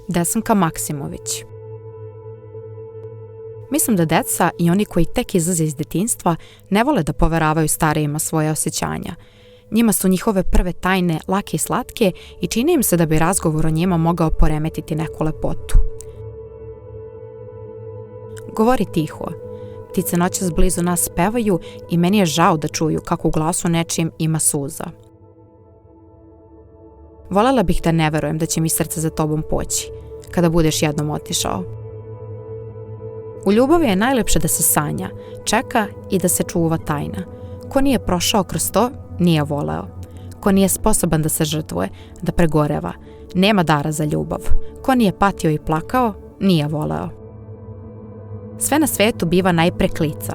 Desanka Maksimović. Mislim da deca i oni koji tek izlaze iz detinjstva ne vole da poveravaju starijima svoje osjećanja. Njima su njihove prve tajne lake i slatke i čini im se da bi razgovor o njima mogao poremetiti neku lepotu. Govori tiho. Ptice noćas blizu nas pevaju i meni je žao da čuju kako u glasu nečim ima suza. Volela bih da ne verujem da će mi srce za tobom poći, kada budeš jednom otišao. U ljubavi je najlepše da se sanja, čeka i da se čuva tajna. Ko nije prošao kroz to, nije voleo. Ko nije sposoban da se žrtvuje, da pregoreva, nema dara za ljubav. Ko nije patio i plakao, nije voleo. Sve na svetu biva najpre klica,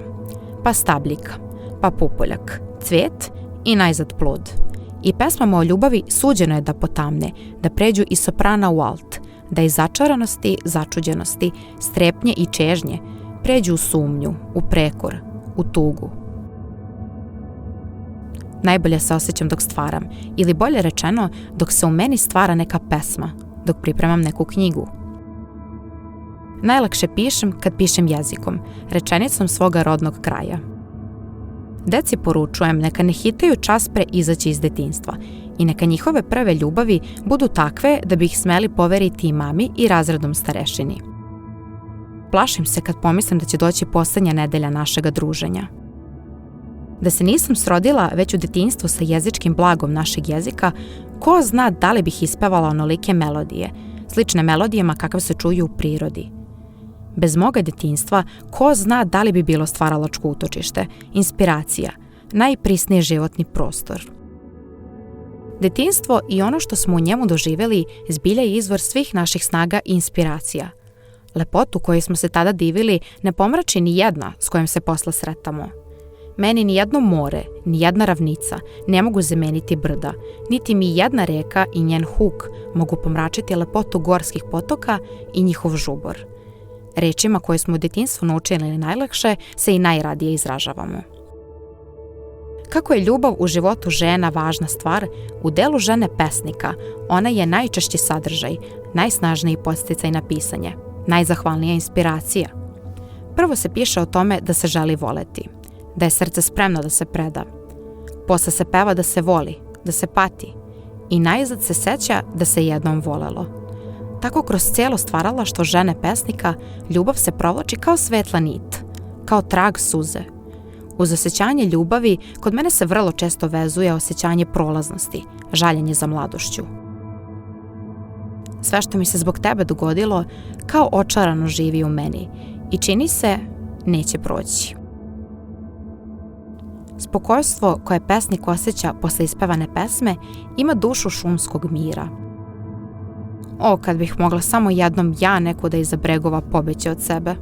pa stabljika, pa pupoljak, cvijet i najzad plod. I pesmama o ljubavi suđeno je da potamne, da pređu iz soprana u alt, da iz začaranosti, začuđenosti, strepnje i čežnje pređu u sumnju, u prekor, u tugu. Najbolje se osjećam dok stvaram, ili bolje rečeno, dok se u meni stvara neka pesma, dok pripremam neku knjigu. Najlakše pišem kad pišem jezikom, rečenicom svoga rodnog kraja. Deci poručujem neka ne hitaju čas pre izaći iz detinjstva i neka njihove prve ljubavi budu takve da bi ih smeli poveriti i mami i razrednom starešini. Plašim se kad pomislim da će doći poslednja nedelja našega druženja. Da se nisam srodila već u detinjstvu sa jezičkim blagom našeg jezika, ko zna da li bih ispevala onolike melodije, slične melodijama kakav se čuju u prirodi. Bez moga detinjstva, ko zna da li bi bilo stvaralačko utočište, inspiracija, najprisniji životni prostor. Detinjstvo i ono što smo u njemu doživjeli zbilja je izvor svih naših snaga i inspiracija. Lepotu koju smo se tada divili ne pomrači ni jedna s kojom se posle sretamo. Meni ni jedno more, ni jedna ravnica ne mogu zameniti brda, niti mi jedna reka i njen huk mogu pomračiti lepotu gorskih potoka i njihov žubor. Rečima koje smo u detinjstvu naučili najlakše se i najradije izražavamo. Kako je ljubav u životu žena važna stvar, u delu žene pesnika ona je najčešći sadržaj, najsnažniji podsticaj na pisanje, najzahvalnija inspiracija. Prvo se piše o tome da se želi voleti, da je srce spremno da se preda. Posle se peva da se voli, da se pati i najzad se seća da se jednom volelo. Tako kroz cijelo stvaralaštvo žene pesnika ljubav se provlači kao svetla nit, kao trag suze. Uz osjećanje ljubavi kod mene se vrlo često vezuje osjećanje prolaznosti, žaljenje za mladošću. Sve što mi se zbog tebe dogodilo kao očarano živi u meni i čini se neće proći. Spokojstvo koje pesnik osjeća posle ispevane pesme ima dušu šumskog mira. O, kad bih mogla samo jednom ja nekuda iza bregova pobeći od sebe.